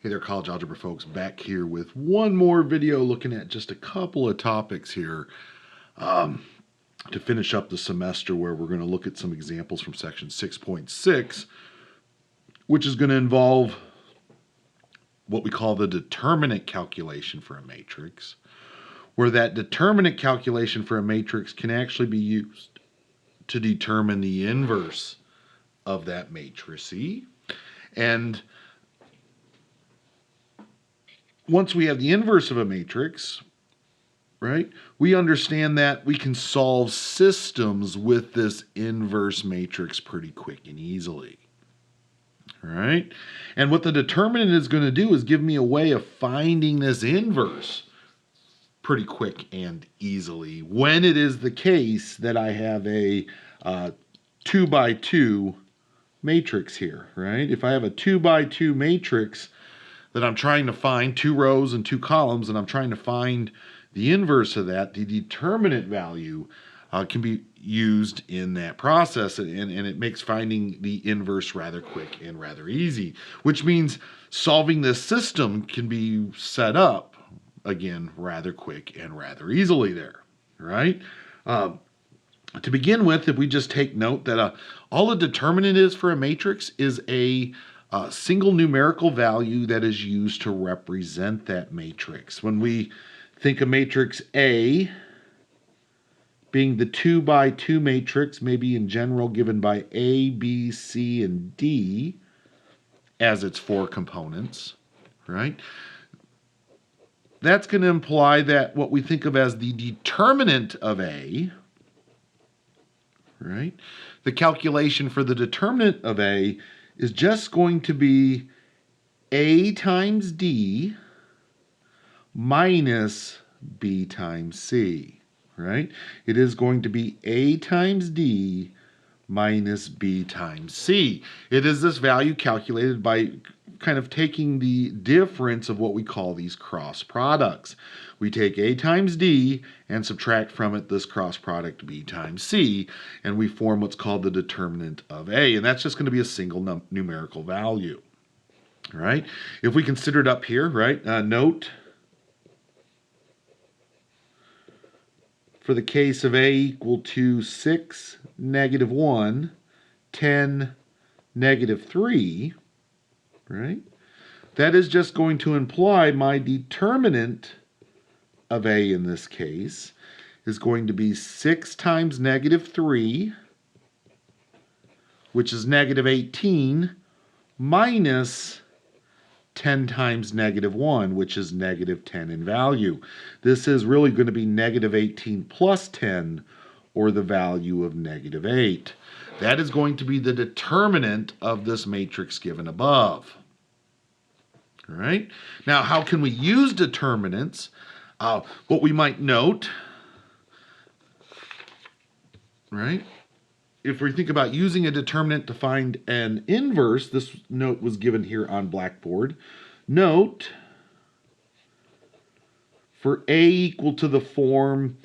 Hey there, college algebra folks, back here with one more video looking at just a couple of topics here to finish up the semester, where we're going to look at some examples from section 6.6, which is going to involve what we call the determinant calculation for a matrix, where that determinant calculation for a matrix can actually be used to determine the inverse of that matrix. And once we have the inverse of a matrix, right, we understand that we can solve systems with this inverse matrix pretty quick and easily. All right? And what the determinant is going to do is give me a way of finding this inverse pretty quick and easily when it is the case that I have a 2 by 2 matrix here, right? If I have a 2 by 2 matrix that I'm trying to find, 2 rows and 2 columns, and I'm trying to find the inverse of that, the determinant value can be used in that process, and it makes finding the inverse rather quick and rather easy, which means solving this system can be set up, again, rather quick and rather easily there, right? To begin with, if we just take note that all a determinant is for a matrix is a single numerical value that is used to represent that matrix. When we think of matrix A being the 2 by 2 matrix, maybe in general given by A, B, C, and D as its 4 components, right? That's going to imply that what we think of as the determinant of A, right? The calculation for the determinant of A is just going to be A times D minus B times C, right? It is going to be A times D minus B times C. It is this value calculated by kind of taking the difference of what we call these cross products. We take A times D and subtract from it this cross product B times C, and we form what's called the determinant of A, and that's just going to be a single numerical value. All right? If we consider it up here, right, note for the case of A equal to 6, negative 1, 10, negative 3, right? That is just going to imply my determinant of A in this case is going to be 6 times negative 3, which is negative 18, minus 10 times negative 1, which is negative 10 in value. This is really going to be negative 18 plus 10, or the value of negative 8. That is going to be the determinant of this matrix given above. All right? Now, how can we use determinants? What we might note, right? If we think about using a determinant to find an inverse, this note was given here on Blackboard. Note, for A equal to the form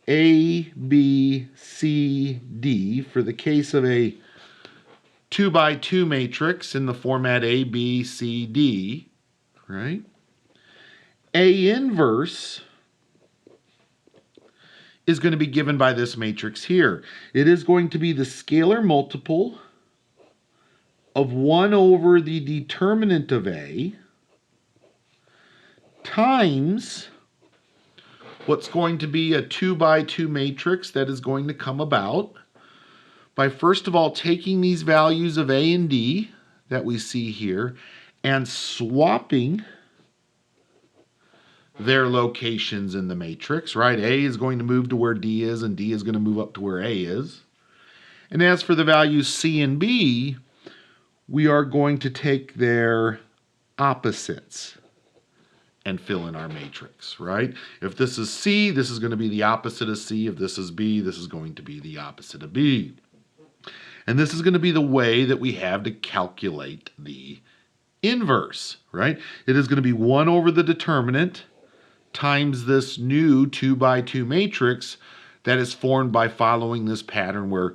A, B, C, D, for the case of a 2 by 2 matrix in the format A, B, C, D, right? A inverse is going to be given by this matrix here. It is going to be the scalar multiple of 1 over the determinant of A times what's going to be a 2 by 2 matrix that is going to come about by, first of all, taking these values of A and D that we see here and swapping their locations in the matrix, right? A is going to move to where D is, and D is going to move up to where A is. And as for the values C and B, we are going to take their opposites and fill in our matrix, right? If this is C, this is going to be the opposite of C. If this is B, this is going to be the opposite of B. And this is going to be the way that we have to calculate the inverse, right? It is going to be 1 over the determinant times this new 2 by 2 matrix that is formed by following this pattern where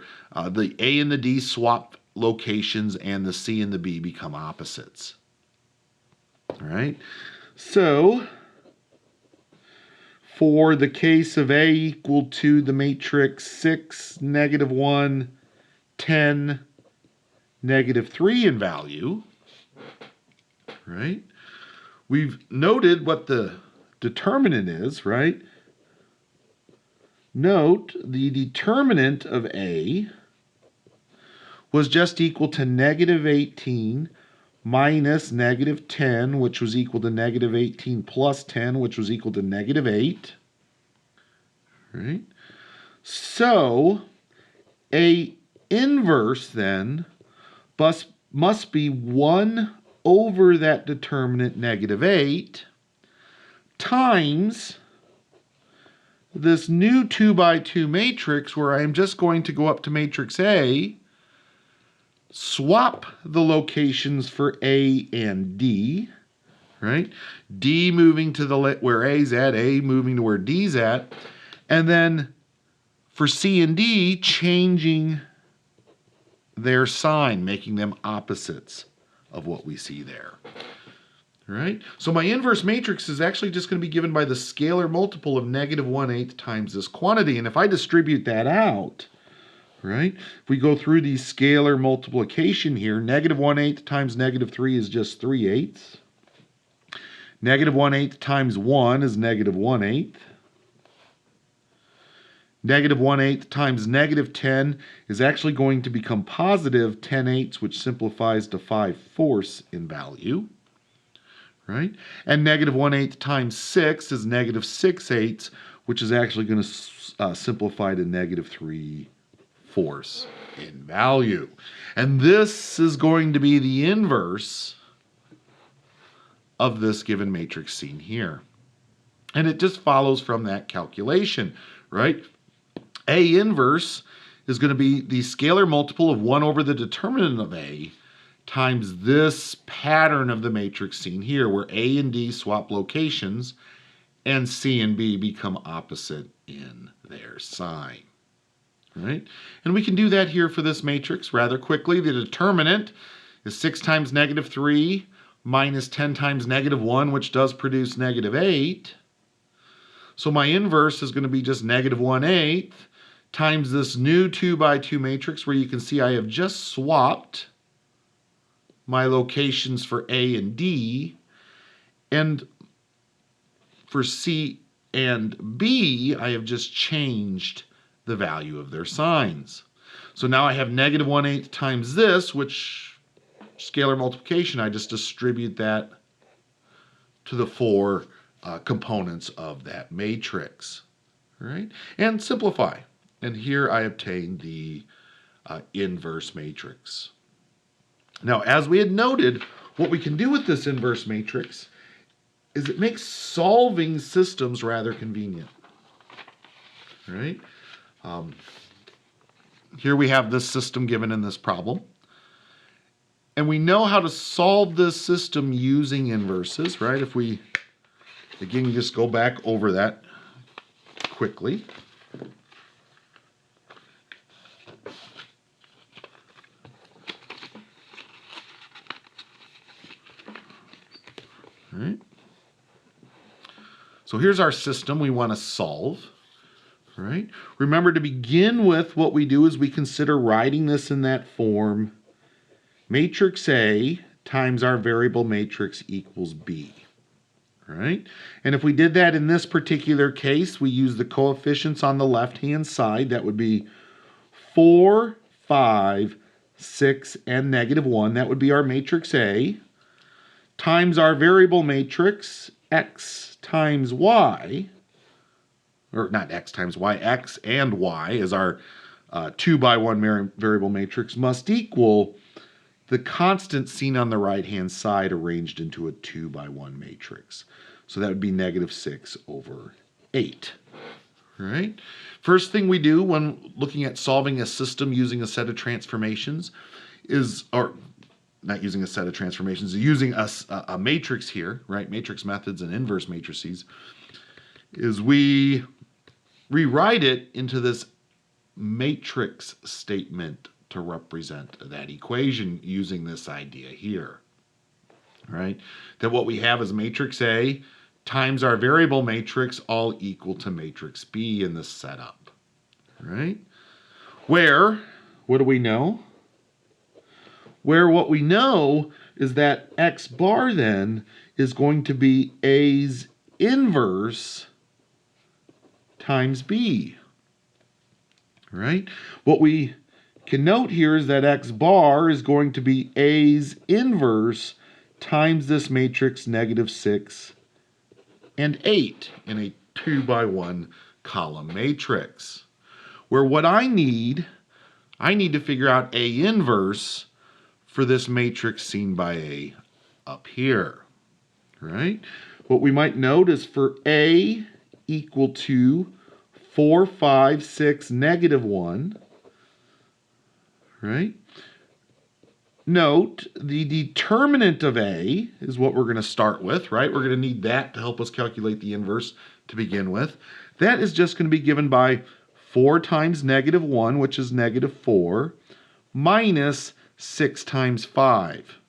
the A and the D swap locations and the C and the B become opposites. All right. So for the case of A equal to the matrix 6, -1, 10, -3 in value, right? We've noted what the determinant is, right? Note the determinant of A was just equal to -18 minus -10, which was equal to -18 plus 10, which was equal to -8. Right? So A inverse then must be 1 over that determinant -8 times this new 2 by 2 matrix where I am just going to go up to matrix A, swap the locations for A and D, right? D moving to where A's at, A moving to where D's at, and then for C and D, changing their sign, making them opposites of what we see there. Right? So my inverse matrix is actually just going to be given by the scalar multiple of -1/8 times this quantity. And if I distribute that out, right, if we go through the scalar multiplication here, -1/8 times -3 is just 3/8. -1/8 times 1 is -1/8. -1/8 times -10 is actually going to become positive 10/8, which simplifies to 5/4 in value. Right? And -1/8 times 6 is -6/8, which is actually going to simplify to -3/4 in value. And this is going to be the inverse of this given matrix seen here. And it just follows from that calculation, right? A inverse is going to be the scalar multiple of 1 over the determinant of A times this pattern of the matrix seen here, where A and D swap locations and C and B become opposite in their sign. Right? And we can do that here for this matrix rather quickly. The determinant is 6 times -3 minus 10 times -1, which does produce -8. So my inverse is going to be just -1/8 times this new 2 by 2 matrix, where you can see I have just swapped my locations for A and D, and for C and B, I have just changed the value of their signs. So now I have -1/8 times this, which scalar multiplication, I just distribute that to the 4 components of that matrix, right? And simplify. And here I obtain the inverse matrix. Now, as we had noted, what we can do with this inverse matrix is it makes solving systems rather convenient, right? Here we have this system given in this problem. And we know how to solve this system using inverses, right? If we, again, just go back over that quickly. All right. So here's our system we want to solve. All right. Remember, to begin with, what we do is we consider writing this in that form. Matrix A times our variable matrix equals B. All right. And if we did that in this particular case, we use the coefficients on the left-hand side. That would be 4, 5, 6, and -1. That would be our matrix A. Times our variable matrix, x times y, or not x times y, x and y as our 2 by 1 variable matrix must equal the constant seen on the right-hand side arranged into a 2 by 1 matrix. So that would be -6/8. Right? First thing we do when looking at solving a system using a set of transformations is, or not using a set of transformations, using a matrix here, right? Matrix methods and inverse matrices, is we rewrite it into this matrix statement to represent that equation using this idea here. right? That what we have is matrix A times our variable matrix all equal to matrix B in this setup, right? Where, what do we know? Where what we know is that X bar then is going to be A's inverse times B, right? What we can note here is that X bar is going to be A's inverse times this matrix -6 and 8 in a 2-by-1 column matrix. Where what I need to figure out A inverse for this matrix seen by A up here, right? What we might note is for A equal to 4, 5, 6, -1, right? Note the determinant of A is what we're going to start with, right? We're going to need that to help us calculate the inverse to begin with. That is just going to be given by 4 times -1, which is -4, minus 6 times 5,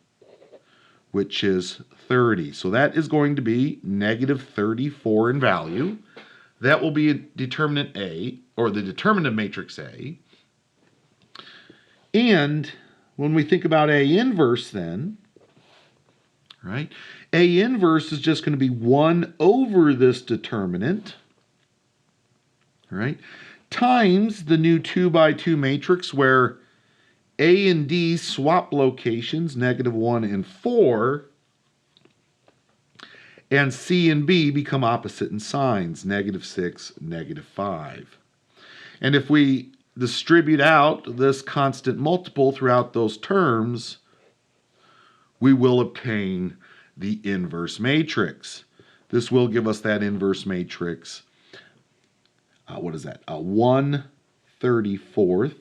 which is 30. So that is going to be -34 in value. That will be a determinant A, or the determinant of matrix A. And when we think about A inverse then, right, A inverse is just going to be 1 over this determinant, right, times the new 2-by-2 matrix where A and D swap locations, -1 and 4, and C and B become opposite in signs, -6, -5. And if we distribute out this constant multiple throughout those terms, we will obtain the inverse matrix. This will give us that inverse matrix. What is that? 1/34,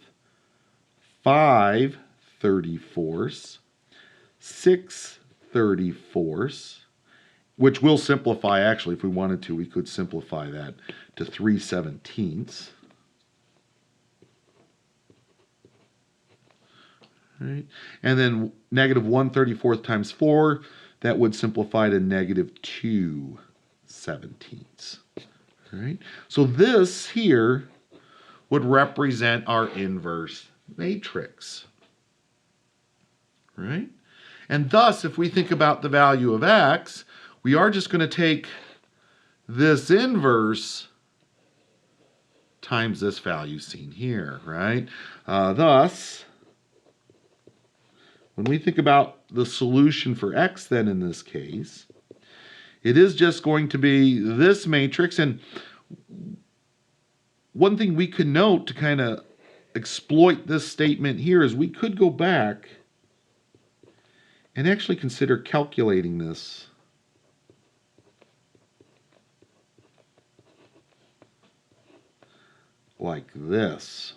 5/34, 6/34, which will simplify, actually, if we wanted to, we could simplify that to 3/17. Right? And then -1/34 times 4, that would simplify to -2/17. Right? So this here would represent our inverse matrix. Right? And thus, if we think about the value of X, we are just going to take this inverse times this value seen here, right? Thus, when we think about the solution for X then in this case, it is just going to be this matrix. And one thing we could note to kind of exploit this statement here is we could go back and actually consider calculating this. Like this.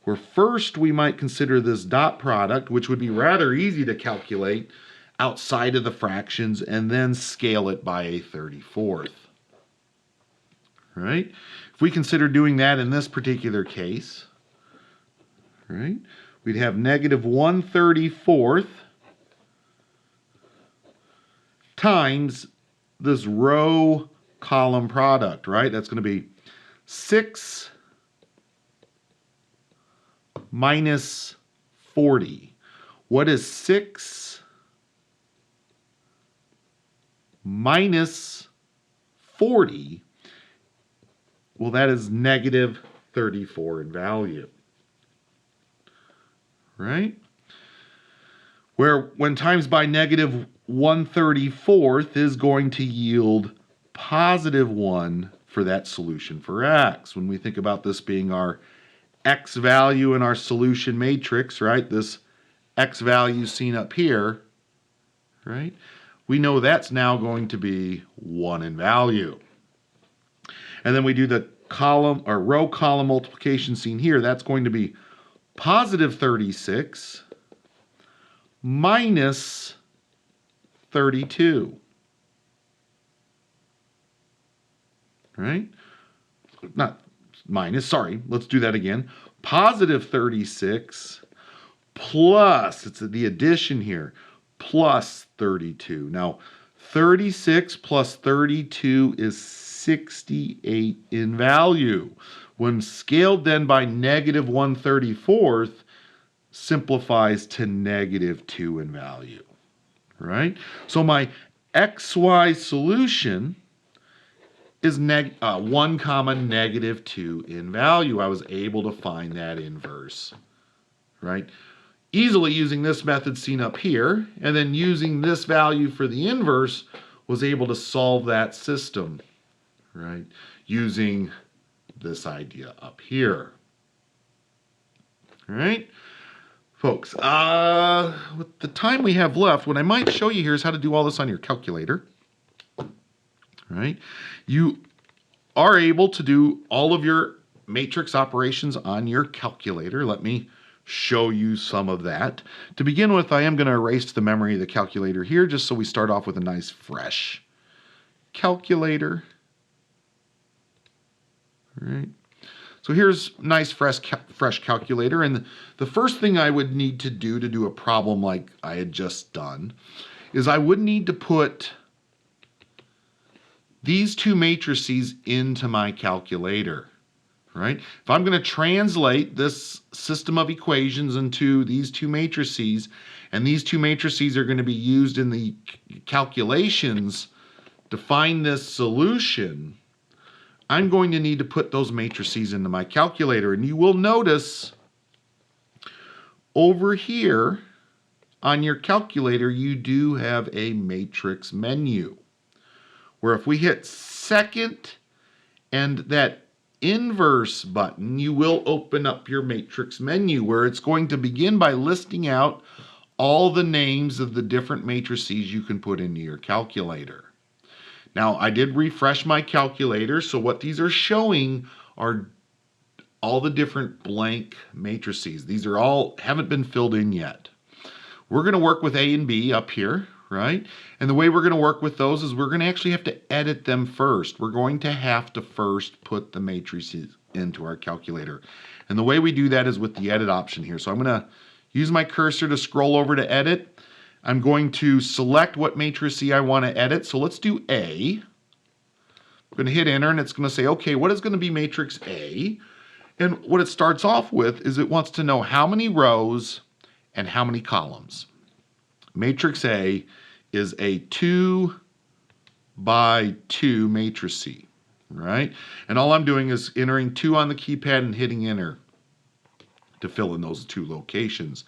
Where first we might consider this dot product, which would be rather easy to calculate outside of the fractions, and then scale it by a 34th. Right? If we consider doing that in this particular case, right, we'd have -1/34 times this row column product, right? That's going to be 6 minus 40. What is 6 minus 40? Well, that is -34 in value. Right? Where when times by -1/34 is going to yield +1 for that solution for X. When we think about this being our X value in our solution matrix, right? This X value seen up here, right? We know that's now going to be 1 in value. And then we do the column or row column multiplication seen here. That's going to be +36 minus 32. Right? Not minus, sorry, let's do that again. +36 plus, it's the addition here, plus 32. Now, 36 plus 32 is 68 in value. When scaled then by negative 1/34, simplifies to negative 2 in value, right? So my xy solution is 1 comma negative 2 in value. I was able to find that inverse, right? Easily using this method seen up here, and then using this value for the inverse, was able to solve that system, right? Using this idea up here. All right? Folks, with the time we have left, what I might show you here is how to do all this on your calculator. All right? You are able to do all of your matrix operations on your calculator. Let me show you some of that. To begin with, I am going to erase the memory of the calculator here just so we start off with a nice fresh calculator. All right. So here's a nice fresh calculator, and the first thing I would need to do a problem like I had just done is I would need to put these two matrices into my calculator, right? If I'm going to translate this system of equations into these two matrices, and these two matrices are going to be used in the calculations to find this solution, I'm going to need to put those matrices into my calculator. And you will notice over here on your calculator, you do have a matrix menu, where if we hit second and that inverse button, you will open up your matrix menu, where it's going to begin by listing out all the names of the different matrices you can put into your calculator. Now, I did refresh my calculator, so what these are showing are all the different blank matrices. These are all haven't been filled in yet. We're going to work with A and B up here, right? And the way we're going to work with those is we're going to actually have to edit them first. We're going to have to first put the matrices into our calculator. And the way we do that is with the edit option here. So I'm going to use my cursor to scroll over to edit. I'm going to select what matrix I want to edit. So let's do A. I'm going to hit enter, and it's going to say, okay, what is going to be matrix A? And what it starts off with is it wants to know how many rows and how many columns. Matrix A is a 2 by 2 matrix, right? And all I'm doing is entering 2 on the keypad and hitting enter to fill in those two locations.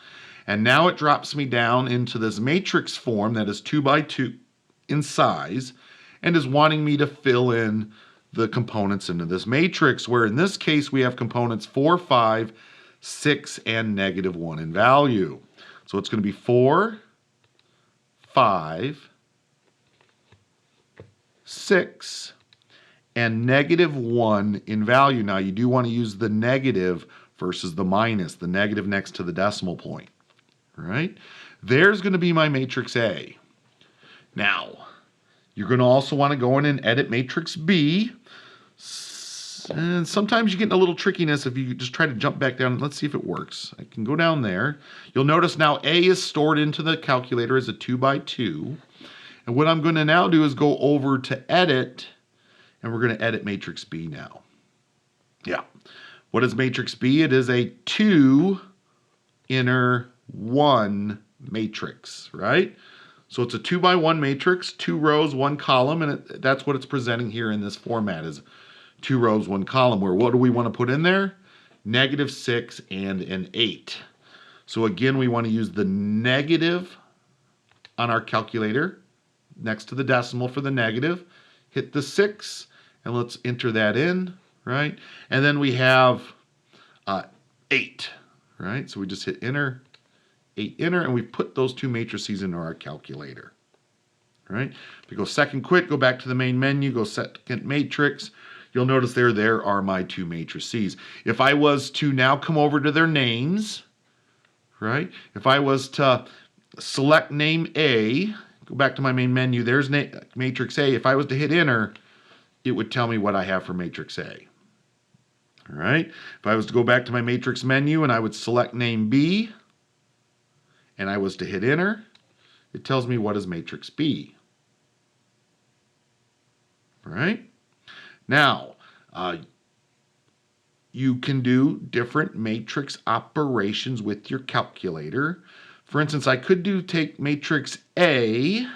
And now it drops me down into this matrix form that is 2 by 2 in size and is wanting me to fill in the components into this matrix, where in this case we have components 4, 5, 6, and negative 1 in value. So it's going to be 4, 5, 6, and negative 1 in value. Now you do want to use the negative versus the minus, the negative next to the decimal point. Right? There's going to be my matrix A. Now, you're going to also want to go in and edit matrix B. And sometimes you get a little trickiness if you just try to jump back down. Let's see if it works. I can go down there. You'll notice now A is stored into the calculator as a 2 by 2. And what I'm going to now do is go over to edit, and we're going to edit matrix B now. Yeah. What is matrix B? It is a 2 inner 1 matrix, right? So it's a 2 by 1 matrix, 2 rows, 1 column, and that's what it's presenting here in this format, is 2 rows, 1 column, where what do we want to put in there? Negative 6 and an 8. So again, we want to use the negative on our calculator next to the decimal for the negative. Hit the 6, and let's enter that in, right? And then we have 8, right? So we just hit enter, 8 enter, and we put those two matrices into our calculator. Right? If we go second quit, go back to the main menu, go second matrix, you'll notice there are my two matrices. If I was to now come over to their names, right? If I was to select name A, go back to my main menu, there's matrix A. If I was to hit enter, it would tell me what I have for matrix A. All right? If I was to go back to my matrix menu and I would select name B, and I was to hit enter, it tells me what is matrix B. All right? Now, you can do different matrix operations with your calculator. For instance, I could take matrix A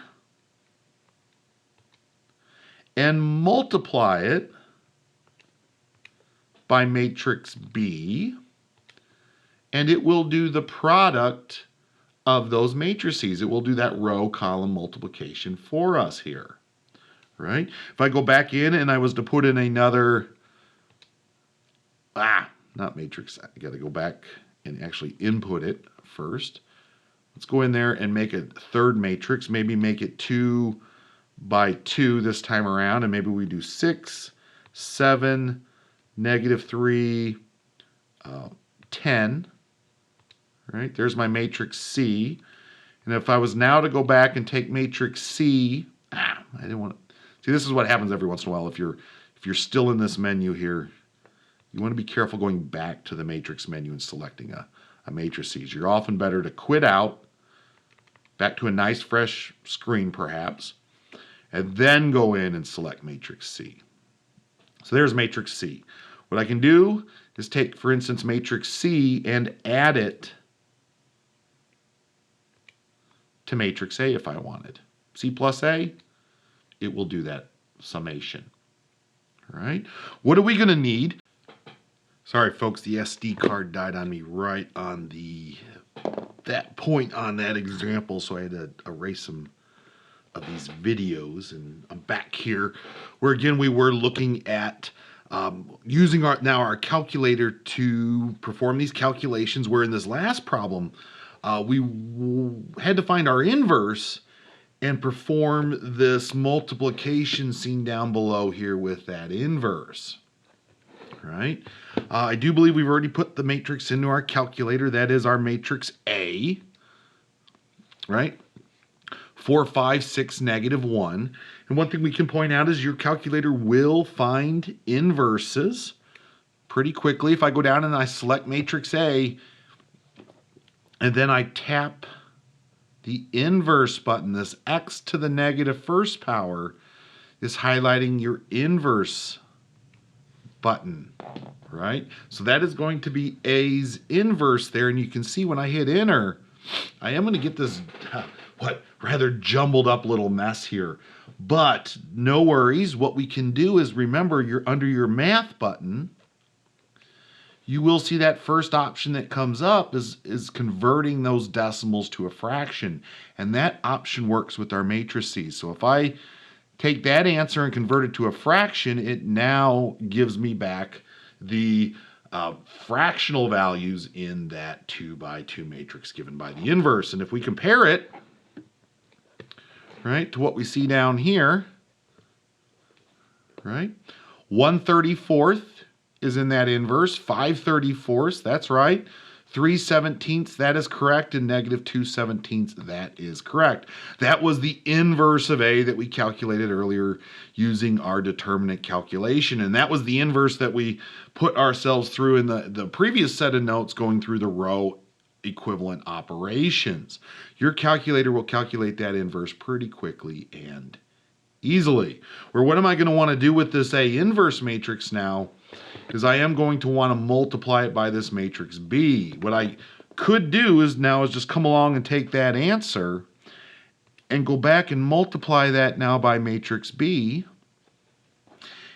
and multiply it by matrix B, and it will do the product of those matrices. It will do that row column multiplication for us here, right? If I go back in and I was to put in another, not matrix, I got to go back and actually input it first. Let's go in there and make a third matrix, maybe make it 2 by 2 this time around, and maybe we do 6, 7, -3, 10. Right? There's my matrix C. And if I was now to go back and take matrix C, I didn't want to. See, this is what happens every once in a while. If you're still in this menu here, you want to be careful going back to the matrix menu and selecting a matrices. You're often better to quit out, back to a nice fresh screen perhaps, and then go in and select matrix C. So there's matrix C. What I can do is take, for instance, matrix C and add it to matrix A if I wanted. C plus A, it will do that summation. All right. What are we going to need? Sorry, folks, the SD card died on me right on that point on that example, so I had to erase some of these videos. And I'm back here where, again, we were looking at using our calculator to perform these calculations, where in this last problem, we had to find our inverse and perform this multiplication seen down below here with that inverse. Right? I do believe we've already put the matrix into our calculator. That is our matrix A. Right? 4, 5, 6, -1. And one thing we can point out is your calculator will find inverses pretty quickly. If I go down and I select matrix A, and then I tap the inverse button, this x to the negative first power is highlighting your inverse button, right? So that is going to be A's inverse there, and you can see when I hit enter, I am going to get this rather jumbled up little mess here. But no worries, what we can do is, remember, you're under your math button, you will see that first option that comes up is converting those decimals to a fraction. And that option works with our matrices. So if I take that answer and convert it to a fraction, it now gives me back the fractional values in that 2 by 2 matrix given by the inverse. And if we compare it, right, to what we see down here, right, 1/34 is in that inverse, 5/34, that's right, 3/17, that is correct, and -2/17, that is correct. That was the inverse of A that we calculated earlier using our determinant calculation, and that was the inverse that we put ourselves through in the previous set of notes going through the row equivalent operations. Your calculator will calculate that inverse pretty quickly and easily. Or what am I going to want to do with this A inverse matrix now? Because I am going to want to multiply it by this matrix B. What I could do is just come along and take that answer and go back and multiply that now by matrix B.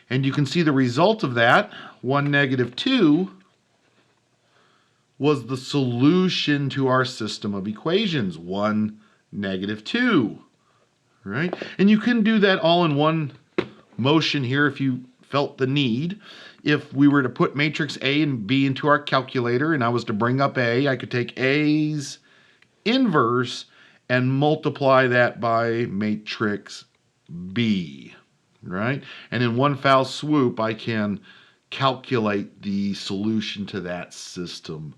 And you can see the result of that, 1, -2, was the solution to our system of equations, 1, -2. Right? And you can do that all in one motion here if you felt the need. If we were to put matrix A and B into our calculator and I was to bring up A, I could take A's inverse and multiply that by matrix B, right? And in one foul swoop, I can calculate the solution to that system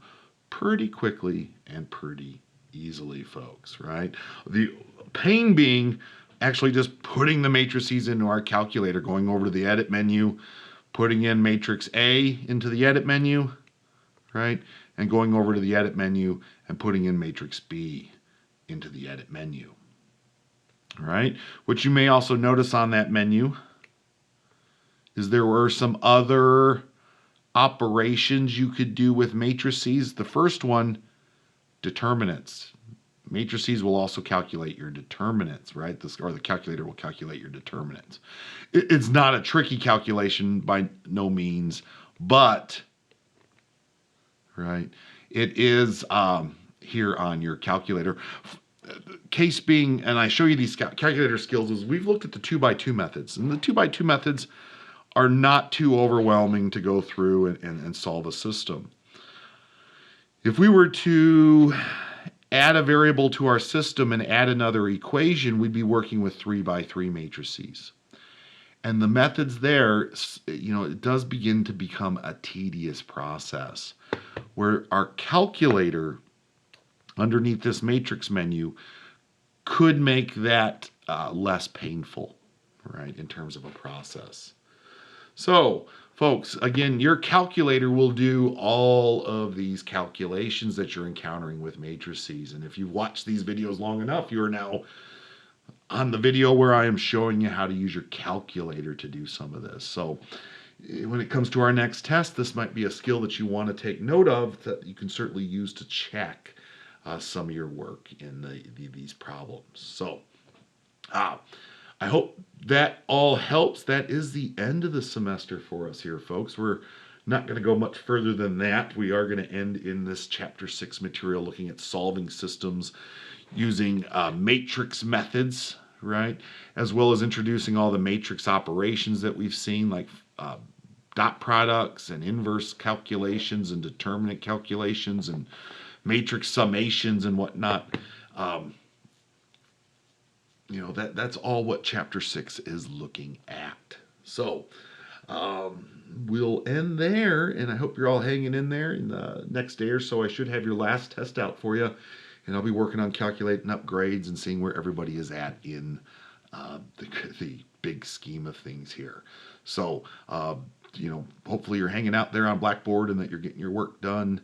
pretty quickly and pretty easily, folks, right? The pain being actually just putting the matrices into our calculator, going over to the edit menu, putting in matrix A into the edit menu, right? And going over to the edit menu and putting in matrix B into the edit menu. All right. What you may also notice on that menu is there were some other operations you could do with matrices. The first one, determinants. Matrices will also calculate your determinants, right? Or the calculator will calculate your determinants. It's not a tricky calculation by no means, but, right, it is here on your calculator. Case being, and I show you these calculator skills, is we've looked at the 2x2 methods. And the 2x2 methods are not too overwhelming to go through and solve a system. If we were to add a variable to our system and add another equation, we'd be working with 3x3 matrices. And the methods there, it does begin to become a tedious process where our calculator underneath this matrix menu could make that less painful, right, in terms of a process. So, folks, again, your calculator will do all of these calculations that you're encountering with matrices. And if you've watched these videos long enough, you are now on the video where I am showing you how to use your calculator to do some of this. So when it comes to our next test, this might be a skill that you want to take note of that you can certainly use to check some of your work in these problems. So I hope that all helps. That is the end of the semester for us here, folks. We're not going to go much further than that. We are going to end in this Chapter 6 material looking at solving systems using matrix methods, right? As well as introducing all the matrix operations that we've seen, like dot products and inverse calculations and determinant calculations and matrix summations and whatnot. That's all what Chapter 6 is looking at. So we'll end there, and I hope you're all hanging in there. In the next day or so, I should have your last test out for you, and I'll be working on calculating upgrades and seeing where everybody is at in the big scheme of things here. So, hopefully you're hanging out there on Blackboard and that you're getting your work done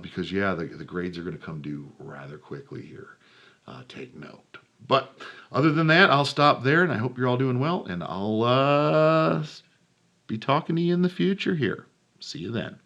because, the grades are going to come due rather quickly here. Take note. But other than that, I'll stop there, and I hope you're all doing well, and I'll be talking to you in the future here. See you then.